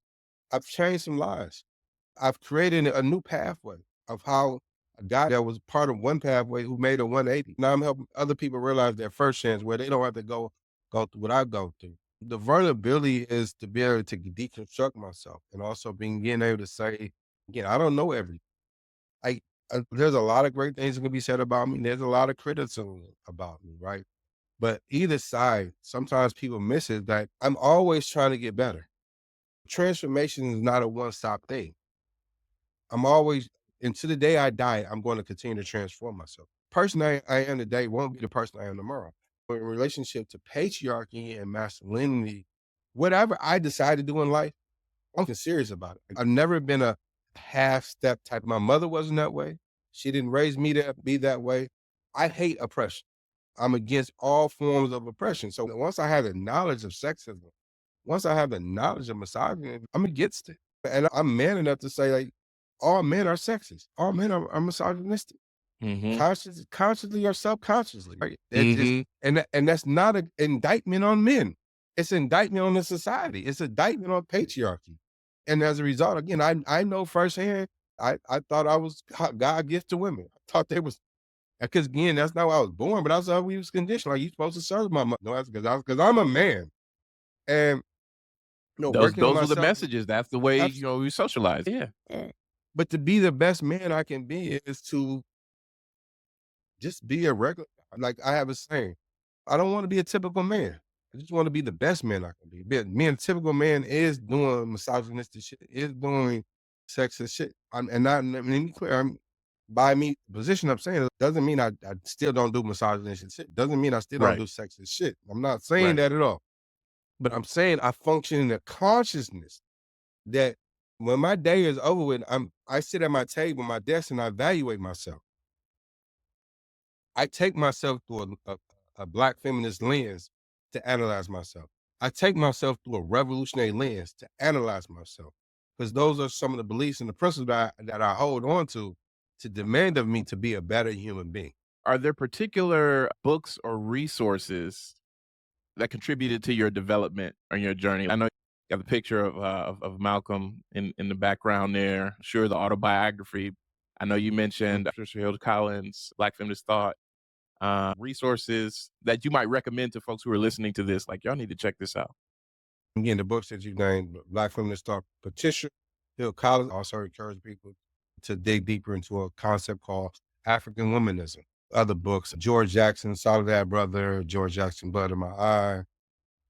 I've changed some lives. I've created a new pathway of how a guy that was part of one pathway who made a 180. Now I'm helping other people realize their first chance where they don't have to go through what I go through. The vulnerability is to be able to deconstruct myself and also being able to say, again, I don't know everything. I, there's a lot of great things that can be said about me. There's a lot of criticism about me, right? But either side, sometimes people miss it that I'm always trying to get better. Transformation is not a one-stop thing. I'm always, until the day I die, I'm going to continue to transform myself. Person I am today won't be the person I am tomorrow. In relationship to patriarchy and masculinity, whatever I decide to do in life, I'm serious about it. I've never been a half step type. My mother wasn't that way. She didn't raise me to be that way. I hate oppression. I'm against all forms of oppression. So once I had the knowledge of sexism, once I have the knowledge of misogyny, I'm against it. And I'm man enough to say, like, all men are sexist. All men are misogynistic, Mm-hmm. consciously or subconsciously. Right? Mm-hmm. And that's not an indictment on men. It's an indictment on the society. It's an indictment on patriarchy. And as a result, again, I know firsthand. I thought I was God gift to women. I thought they was because again, that's not how I was born. But I thought we was conditioned. Like you supposed to serve my mother. No, that's because I'm a man. And working on Those were the myself. messages. That's the way, Absolutely. we socialize. Yeah. But to be the best man I can be is to just be a regular. Like I have a saying, I don't want to be a typical man. I just want to be the best man I can be. Being a typical man is doing misogynistic shit, is doing sexist shit. And not, let me be clear, by me, the position I'm saying doesn't mean I still don't do misogynistic shit. Doesn't mean I still don't Right. do sexist shit. I'm not saying Right. that at all. But I'm saying I function in a consciousness that when my day is over with, I sit at my table, my desk, and I evaluate myself. I take myself through a Black feminist lens to analyze myself. I take myself through a revolutionary lens to analyze myself. Because those are some of the beliefs and the principles that I hold on to demand of me to be a better human being. Are there particular books or resources that contributed to your development or your journey? I know you got the picture of Malcolm in the background there. Sure, the autobiography. I know you Mm. mentioned Patricia Hill Collins, Black Feminist Thought. Resources that you might recommend to folks who are listening to this, like y'all need to check this out. Again, the books that you named, Black Feminist Thought, Patricia Hill Collins also encourage people to dig deeper into a concept called African womanism. Other books, George Jackson, Soledad Brother, George Jackson, Blood in My Eye,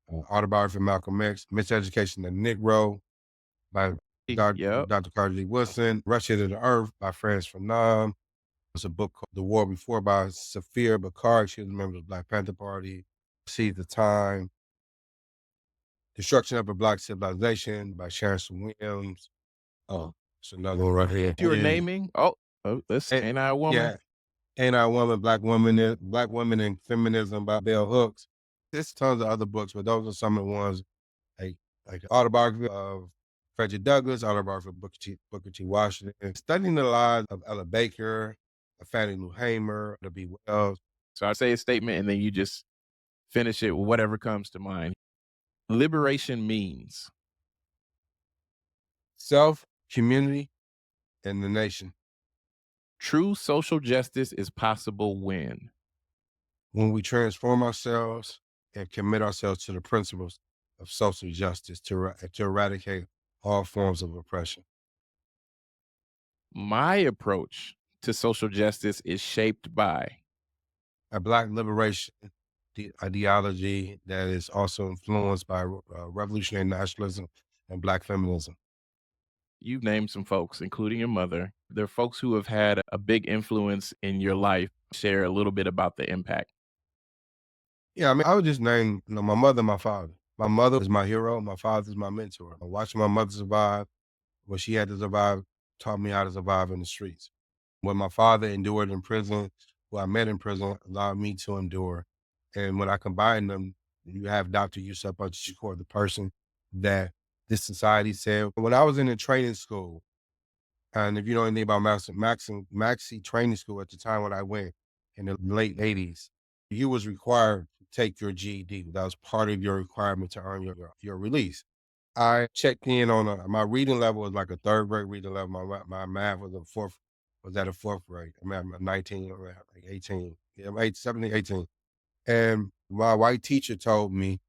Autobiography of Malcolm X, Miseducation of Negro by Yep. Dr. Carter G. Woodson, Russia to the Earth by Franz Fanon. There's a book called The War Before by Safir Bakari. She was a member of the Black Panther Party. See the Time. Destruction of a Black Civilization by Sharon Williams. Oh, it's another one right here. You were Yeah. naming? Oh, this And, Ain't I a Woman? yeah. Ain't I a Woman, Black Women and Feminism by Bell Hooks. There's tons of other books, but those are some of the ones like autobiography of Frederick Douglass, autobiography of Booker T. Washington, studying the lives of Ella Baker, of Fannie Lou Hamer, W. B. Wells. So I say a statement and then you just finish it with whatever comes to mind. Liberation means Self, community, and the nation. true social justice is possible when When we transform ourselves and commit ourselves to the principles of social justice to eradicate all forms of oppression. my approach to social justice is shaped by A Black liberation ideology that is also influenced by revolutionary nationalism and Black feminism. you've named some folks, including your mother. They're folks who have had a big influence in your life. Share a little bit about the impact. Yeah, I mean, I would just name, my mother and my father. My mother is my hero. My father is my mentor. Watching my mother survive, what she had to survive, taught me how to survive in the streets. What my father endured in prison, who I met in prison, allowed me to endure. And when I combine them, you have Dr. Yusef Bunchy Shakur, the person that this society said. When I was in a training school, and if you know anything about Maxi training school at the time when I went in the late 80s, you was required to take your GED. That was part of your requirement to earn your release. I checked in on my reading level was like a third grade reading level. My math was at a fourth grade. I mean, I'm 19 or like 18. Yeah, I'm 17, 18. And my white teacher told me,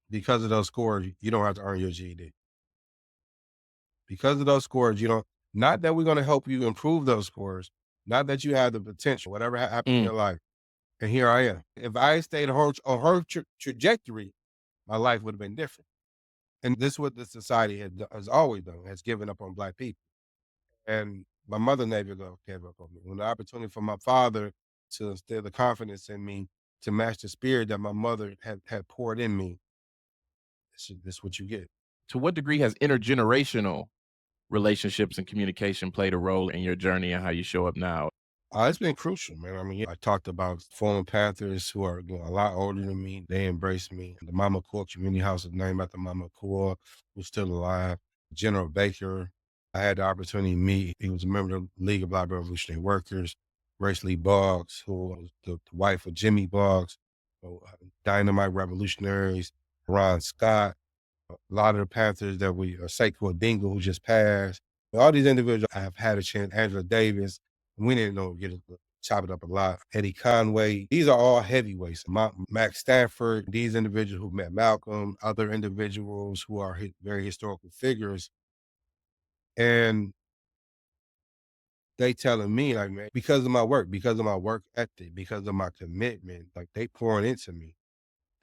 because of those scores, you don't have to earn your GED. Because of those scores, you don't, not that we're going to help you improve those scores, not that you have the potential, whatever happened in your life. And here I am. If I stayed on her trajectory, my life would have been different. And this is what the society has always done, has given up on Black people. And my mother never gave up on me. When the opportunity for my father to instill the confidence in me to match the spirit that my mother had poured in me, this is what you get. To what degree has intergenerational relationships and communication played a role in your journey and how you show up now? It's been crucial, man. I mean, I talked about former Panthers who are a lot older than me. They embraced me. The Mama Core Community House is named after Mama Core, who's still alive. General Baker, I had the opportunity to meet. He was a member of the League of Black Revolutionary Workers. Grace Lee Boggs, who was the wife of Jimmy Boggs, Dynamite Revolutionaries, Ron Scott, a lot of the Panthers that Sekou Dingle, who just passed. All these individuals I have had a chance, Angela Davis, we didn't know chop it up a lot. Eddie Conway, these are all heavyweights. Max Stanford, these individuals who met Malcolm, other individuals who are very historical figures. And they telling me, like, man, because of my work ethic, because of my commitment, like they pouring into me.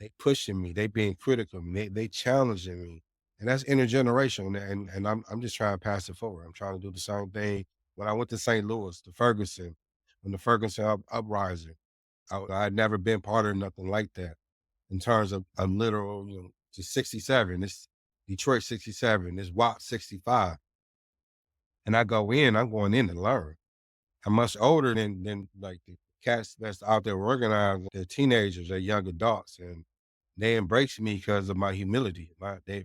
They pushing me, they being critical of me, they challenging me. And that's intergenerational. And I'm just trying to pass it forward. I'm trying to do the same thing. When I went to St. Louis, when the Ferguson uprising, I had never been part of nothing like that in terms of a literal, just 67, this Detroit 67, this WAP 65. And I'm going in to learn. I'm much older than like the cats that's out there organizing. They're teenagers, they're young adults, and they embrace me because of my humility.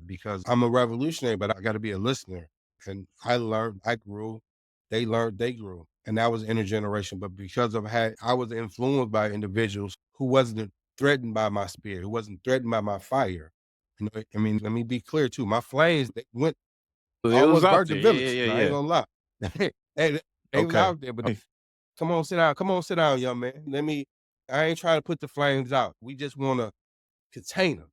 Because I'm a revolutionary, but I got to be a listener. And I learned, I grew. They learned, they grew, and that was intergenerational. But because I was influenced by individuals who wasn't threatened by my spirit, who wasn't threatened by my fire. I mean, let me be clear too. My flames, they went It was almost out burnt the there. Yeah, village. yeah, I yeah, ain't yeah. gonna lie. They was Okay. out there, but come on, sit down. Come on, sit down, young man. I ain't trying to put the flames out. We just want to contain them.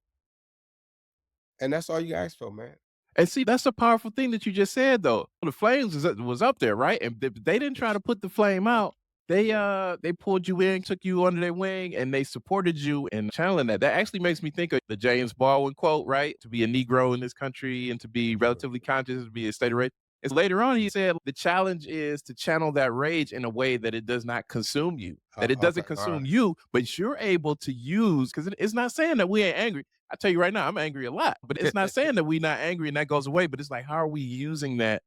And that's all you ask for, man. And see, that's a powerful thing that you just said, though. The flames was up there, right? And they didn't try to put the flame out. they pulled you in, took you under their wing, and they supported you in channeling that. That actually makes me think of the James Baldwin quote, right? To be a Negro in this country and to be Sure. relatively conscious, to be a state of race. It's later on he said the challenge is to channel that rage in a way that it does not consume you, that it Okay. doesn't All consume right. you, but you're able to use, because it's not saying that we ain't angry. I tell you right now, I'm angry a lot, but it's not saying that we not angry and that goes away. But it's like, how are we using that?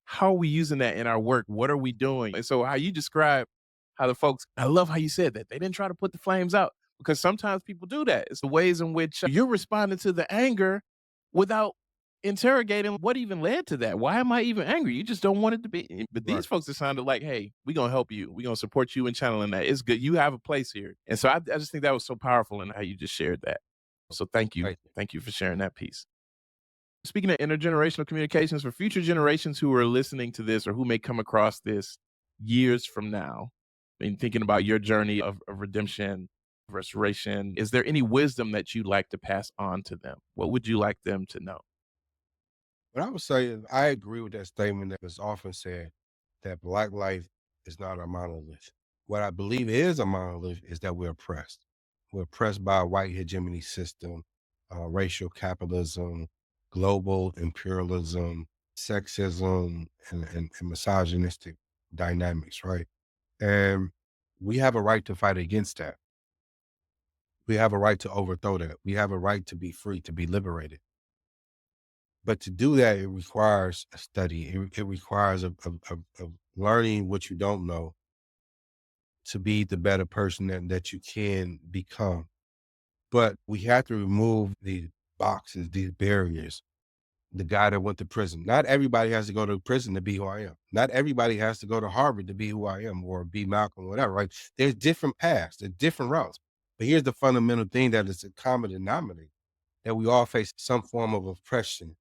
How are we using that in our work? What are we doing? And so how you describe how the folks, I love how you said that. They didn't try to put the flames out, because sometimes people do that. It's the ways in which you're responding to the anger without interrogating what even led to that. Why am I even angry? You just don't want it to be. But these Right. folks, it sounded like, hey, we're going to help you. We're going to support you in channeling that. It's good. You have a place here. And so I just think that was so powerful in how you just shared that. So thank you. Thank you. Thank you for sharing that piece. Speaking of intergenerational communications, for future generations who are listening to this or who may come across this years from now, and thinking about your journey of redemption, restoration, is there any wisdom that you'd like to pass on to them? What would you like them to know? What I would say is I agree with that statement that is often said that Black life is not a monolith. What I believe is a monolith is that we're oppressed. We're oppressed by a white hegemony system, racial capitalism, global imperialism, sexism, and misogynistic dynamics, right? And we have a right to fight against that. We have a right to overthrow that. We have a right to be free, to be liberated. But to do that, it requires a study. It requires of learning what you don't know to be the better person that you can become. But we have to remove these boxes, these barriers. The guy that went to prison. Not everybody has to go to prison to be who I am. Not everybody has to go to Harvard to be who I am or be Malcolm, whatever, right? There's different paths, there's different routes. But here's the fundamental thing that is a common denominator, that we all face some form of oppression.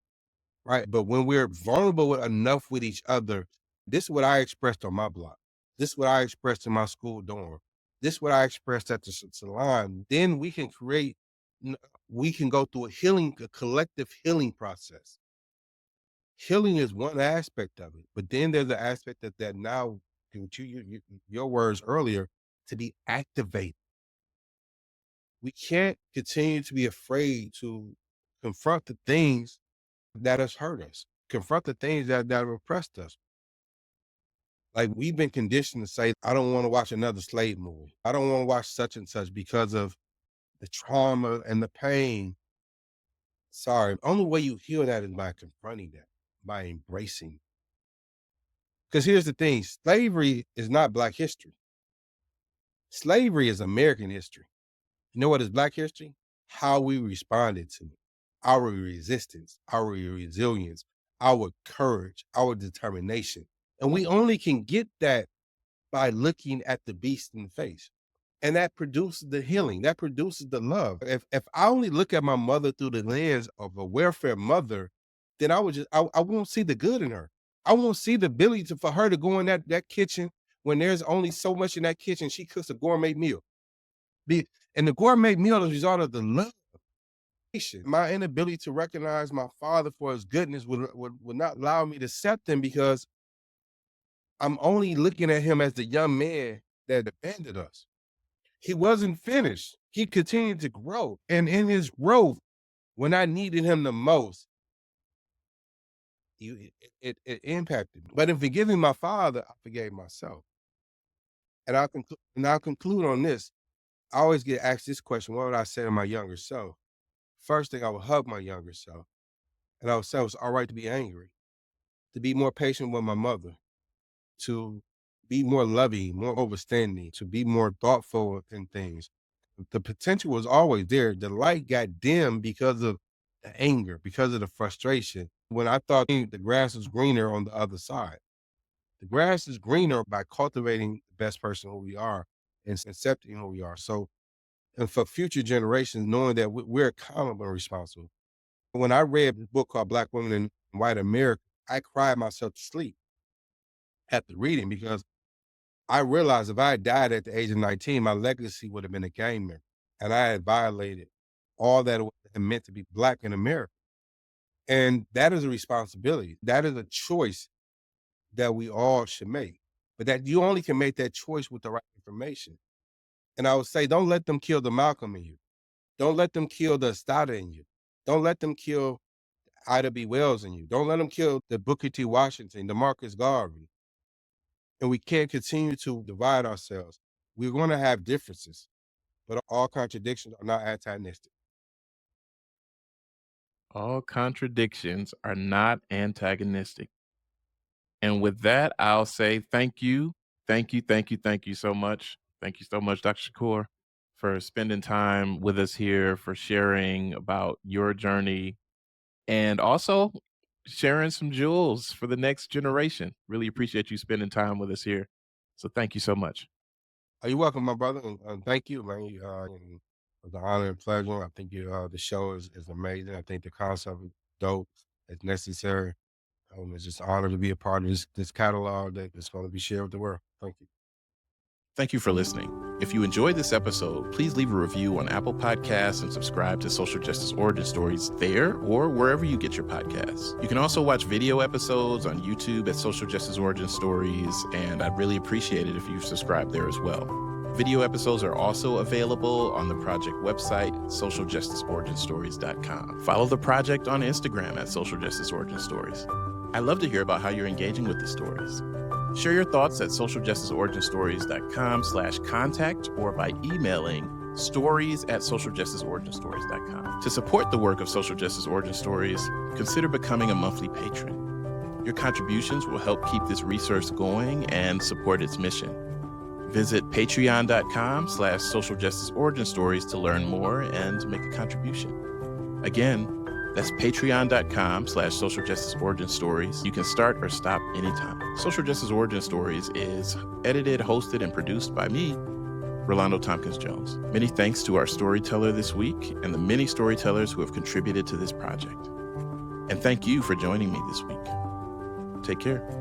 Right, but when we're vulnerable enough with each other, this is what I expressed on my block. This is what I expressed in my school dorm. This is what I expressed at the salon. Then we can create, n- we can go through a collective healing process. Healing is one aspect of it, but then there's the aspect that now, your words earlier, to be activated. We can't continue to be afraid to confront the things that has hurt us, confront the things that have oppressed us. Like, we've been conditioned to say, I don't want to watch another slave movie. I don't want to watch such and such because of the trauma and the pain. Sorry. Only way you heal that is by confronting that, by embracing. Because here's the thing, slavery is not Black history. Slavery is American history. You know what is Black history? How we responded to it, our resistance, our resilience, our courage, our determination. And we only can get that by looking at the beast in the face. And that produces the healing, that produces the love. If I only look at my mother through the lens of a welfare mother, then I won't see the good in her. I won't see the ability for her to go in that kitchen when there's only so much in that kitchen. She cooks a gourmet meal. And the gourmet meal is a result of the love. My inability to recognize my father for his goodness would not allow me to accept him, because I'm only looking at him as the young man that abandoned us. He wasn't finished. He continued to grow. And in his growth, when I needed him the most, it impacted me. But in forgiving my father, I forgave myself. And I'll conclude on this. I always get asked this question: what would I say to my younger self? First thing, I would hug my younger self. And I would say it was all right to be angry, to be more patient with my mother, to be more loving, more overstanding, to be more thoughtful in things. The potential was always there. The light got dim because of the anger, because of the frustration. When I thought the grass was greener on the other side, the grass is greener by cultivating the best person who we are and accepting who we are. So, and for future generations, knowing that we're accountable and responsible. When I read the book called Black Women in White America, I cried myself to sleep at the reading, because I realized if I had died at the age of 19, my legacy would have been a gang member. And I had violated all that it meant to be Black in America. And that is a responsibility. That is a choice that we all should make. but that you only can make that choice with the right information. And I would say, don't let them kill the Malcolm in you. Don't let them kill the Estada in you. Don't let them kill Ida B. Wells in you. Don't let them kill the Booker T. Washington, the Marcus Garvey. And we can't continue to divide ourselves. We're going to have differences, but all contradictions are not antagonistic. All contradictions are not antagonistic. And with that, I'll say thank you. Thank you, thank you, thank you so much. Thank you so much, Dr. Shakur, for spending time with us here, for sharing about your journey, and also sharing some jewels for the next generation. Really appreciate you spending time with us here. So thank you so much. You're welcome, my brother, and thank you, man. And it was an honor and pleasure. I think the show is amazing. I think the concept is dope. It's necessary. It's just an honor to be a part of this catalog that's going to be shared with the world. Thank you. Thank you for listening. If you enjoyed this episode, please leave a review on Apple Podcasts and subscribe to Social Justice Origin Stories there or wherever you get your podcasts. You can also watch video episodes on YouTube at Social Justice Origin Stories, and I'd really appreciate it if you subscribe there as well. Video episodes are also available on the project website, socialjusticeoriginstories.com. Follow the project on Instagram at Social Justice Origin Stories. I'd love to hear about how you're engaging with the stories. Share your thoughts at socialjusticeoriginstories.com/contact or by emailing stories@socialjusticeoriginstories.com. To support the work of Social Justice Origin Stories, consider becoming a monthly patron. Your contributions will help keep this research going and support its mission. Visit patreon.com/socialjusticeoriginstories to learn more and make a contribution. Again, that's patreon.com/Social Justice Origin Stories. You can start or stop anytime. Social Justice Origin Stories is edited, hosted, and produced by me, Rolando Tompkins Jones. Many thanks to our storyteller this week and the many storytellers who have contributed to this project. And thank you for joining me this week. Take care.